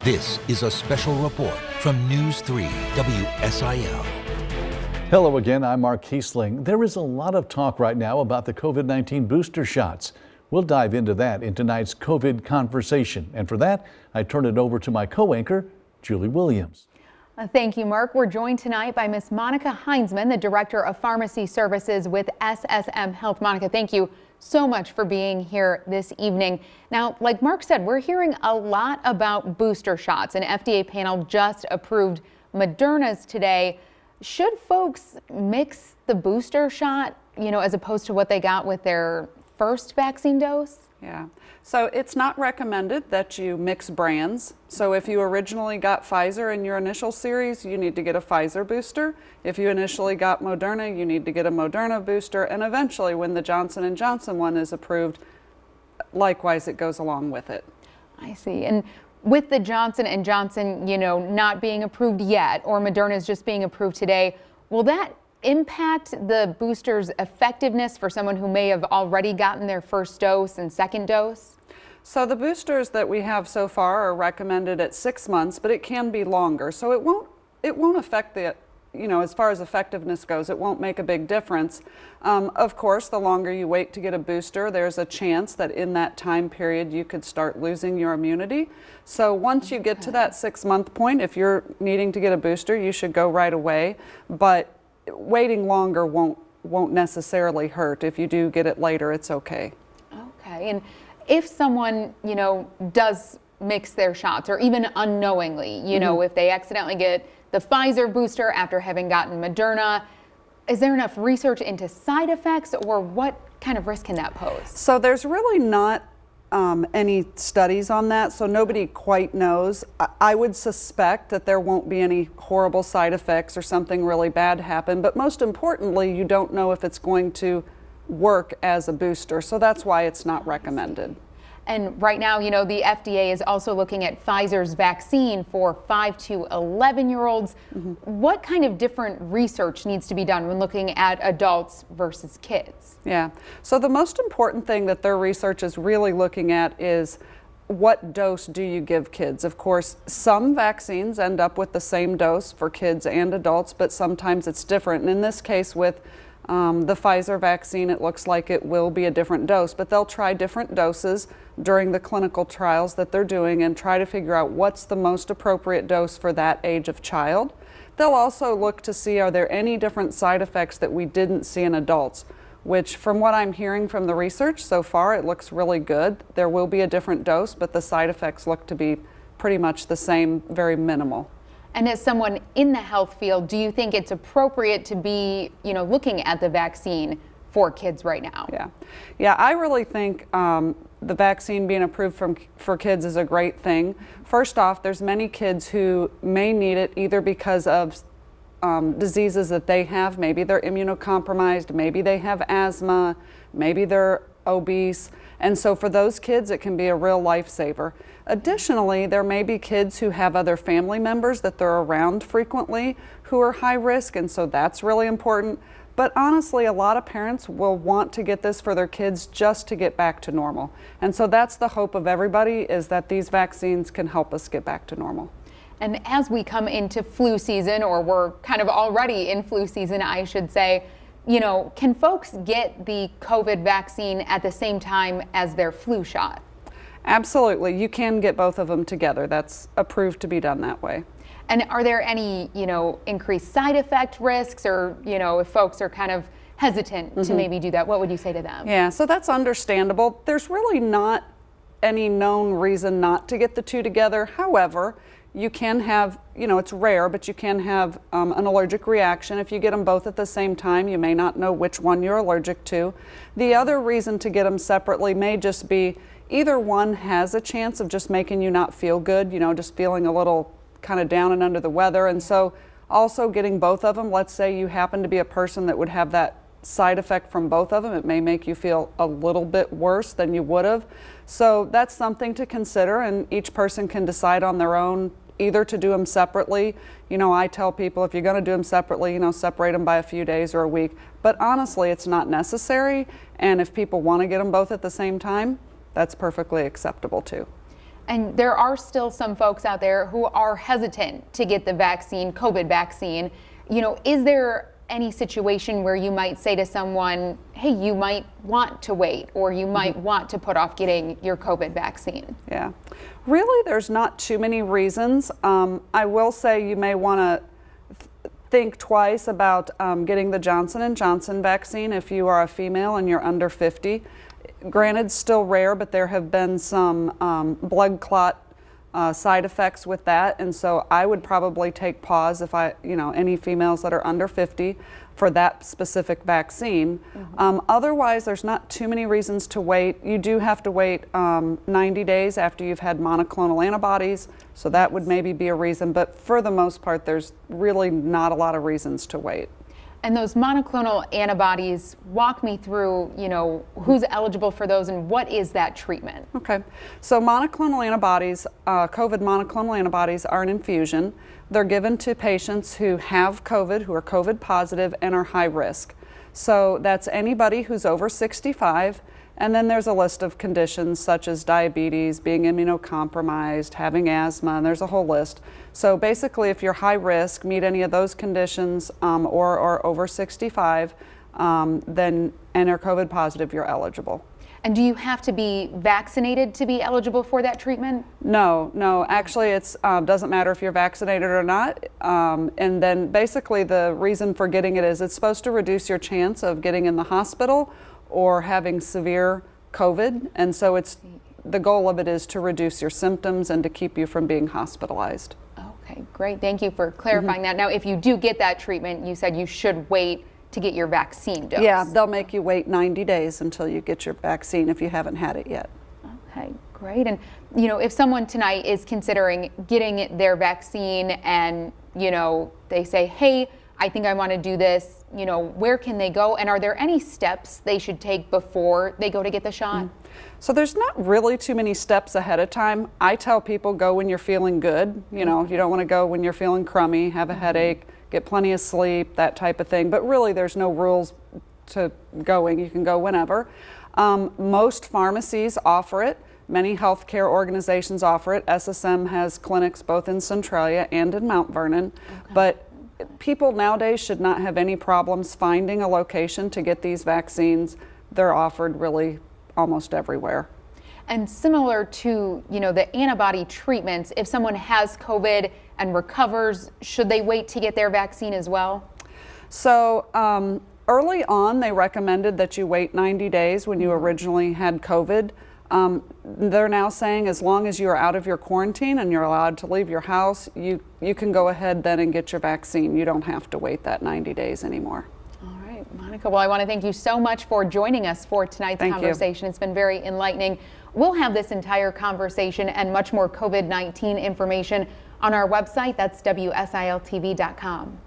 This is a special report from News 3 WSIL. Hello again, I'm Mark Kiesling. There is a lot of talk right now about the COVID-19 booster shots. We'll dive into that in tonight's COVID conversation. And for that, I turn it over to my co-anchor, Julie Williams. Thank you, Mark. We're joined tonight by Miss Monica Heinzman, the Director of Pharmacy Services with SSM Health. Monica, thank you so much for being here this evening. Now, like Mark said, we're hearing a lot about booster shots. An FDA panel just approved Moderna's today. Should folks mix the booster shot, as opposed to what they got with their first vaccine dose? Yeah, so it's not recommended that you mix brands. So if you originally got Pfizer in your initial series, you need to get a Pfizer booster. If you initially got Moderna, you need to get a Moderna booster. And eventually, when the Johnson & Johnson one is approved, likewise, it goes along with it. I see. And with the Johnson & Johnson, not being approved yet, or Moderna's just being approved today, will that impact the booster's effectiveness for someone who may have already gotten their first dose and second dose? So the boosters that we have so far are recommended at 6 months, but it can be longer. So it won't affect the, as far as effectiveness goes, it won't make a big difference. Of course, the longer you wait to get a booster, there's a chance that in that time period you could start losing your immunity. So once you get to that 6-month point, if you're needing to get a booster, you should go right away. But waiting longer won't necessarily hurt. If you do get it later, it's okay. Okay. And if someone, does mix their shots, or even unknowingly, if they accidentally get the Pfizer booster after having gotten Moderna, is there enough research into side effects, or what kind of risk can that pose? So there's really not any studies on that, so nobody quite knows. I would suspect that there won't be any horrible side effects or something really bad happen, but most importantly, you don't know if it's going to work as a booster, so that's why it's not recommended. And right now, the FDA is also looking at Pfizer's vaccine for 5 to 11-year-olds. What kind of different research needs to be done when looking at adults versus kids? Yeah, so the most important thing that their research is really looking at is what dose do you give kids? Of course, some vaccines end up with the same dose for kids and adults, but sometimes it's different. And in this case with the Pfizer vaccine, it looks like it will be a different dose, but they'll try different doses during the clinical trials that they're doing and try to figure out what's the most appropriate dose for that age of child. They'll also look to see, are there any different side effects that we didn't see in adults, which from what I'm hearing from the research so far, it looks really good. There will be a different dose, but the side effects look to be pretty much the same, very minimal. And as someone in the health field, do you think it's appropriate to be, looking at the vaccine for kids right now? Yeah, I really think the vaccine being approved for kids is a great thing. First off, there's many kids who may need it either because of diseases that they have. Maybe they're immunocompromised, maybe they have asthma, maybe they're obese. And so for those kids, it can be a real lifesaver. Additionally, there may be kids who have other family members that they're around frequently who are high risk, and so that's really important. But honestly, a lot of parents will want to get this for their kids just to get back to normal. And so that's the hope of everybody, is that these vaccines can help us get back to normal. And as we come into flu season, or we're kind of already in flu season, I should say, can folks get the COVID vaccine at the same time as their flu shot? Absolutely. You can get both of them together. That's approved to be done that way. And are there any, increased side effect risks, or, if folks are kind of hesitant to maybe do that, what would you say to them? Yeah, so that's understandable. There's really not any known reason not to get the two together. However, you can have, it's rare, but you can have an allergic reaction. If you get them both at the same time, you may not know which one you're allergic to. The other reason to get them separately may just be either one has a chance of just making you not feel good, just feeling a little kind of down and under the weather. And so also getting both of them, let's say you happen to be a person that would have that side effect from both of them, it may make you feel a little bit worse than you would have. So that's something to consider, and each person can decide on their own either to do them separately. I tell people if you're going to do them separately, separate them by a few days or a week. But honestly, it's not necessary. And if people want to get them both at the same time, that's perfectly acceptable too. And there are still some folks out there who are hesitant to get the vaccine, COVID vaccine. You know, is there any situation where you might say to someone, hey, you might want to wait, or you might want to put off getting your COVID vaccine? Yeah, really there's not too many reasons. I will say you may want to think twice about getting the Johnson & Johnson vaccine if you are a female and you're under 50. Granted, still rare, but there have been some blood clot side effects with that, and so I would probably take pause if any females that are under 50 for that specific vaccine. Otherwise, there's not too many reasons to wait. You do have to wait 90 days after you've had monoclonal antibodies, so that would maybe be a reason, but for the most part, there's really not a lot of reasons to wait. And those monoclonal antibodies, walk me through, who's eligible for those and what is that treatment? Okay, so monoclonal antibodies, COVID monoclonal antibodies are an infusion. They're given to patients who have COVID, who are COVID positive and are high risk. So that's anybody who's over 65, and then there's a list of conditions such as diabetes, being immunocompromised, having asthma, and there's a whole list. So basically, if you're high risk, meet any of those conditions, or are over 65, then and are COVID positive, you're eligible. And do you have to be vaccinated to be eligible for that treatment? No, actually it doesn't matter if you're vaccinated or not. And then basically the reason for getting it is it's supposed to reduce your chance of getting in the hospital or having severe COVID. And so the goal of it is to reduce your symptoms and to keep you from being hospitalized. Okay, great. Thank you for clarifying that. Now, if you do get that treatment, you said you should wait to get your vaccine dose. Yeah, they'll make you wait 90 days until you get your vaccine if you haven't had it yet. Okay, great. And if someone tonight is considering getting their vaccine and they say, hey, I think I want to do this, where can they go? And are there any steps they should take before they go to get the shot? So there's not really too many steps ahead of time. I tell people go when you're feeling good. You don't want to go when you're feeling crummy, have a headache, get plenty of sleep, that type of thing. But really there's no rules to going. You can go whenever. Most pharmacies offer it. Many healthcare organizations offer it. SSM has clinics both in Centralia and in Mount Vernon. Okay. But people nowadays should not have any problems finding a location to get these vaccines. They're offered really almost everywhere. And similar to, the antibody treatments, if someone has COVID and recovers, should they wait to get their vaccine as well? So early on, they recommended that you wait 90 days when you originally had COVID. They're now saying as long as you're out of your quarantine and you're allowed to leave your house, you can go ahead then and get your vaccine. You don't have to wait that 90 days anymore. All right, Monica, well, I want to thank you so much for joining us for tonight's conversation. It's been very enlightening. We'll have this entire conversation and much more COVID-19 information on our website. That's WSILTV.com.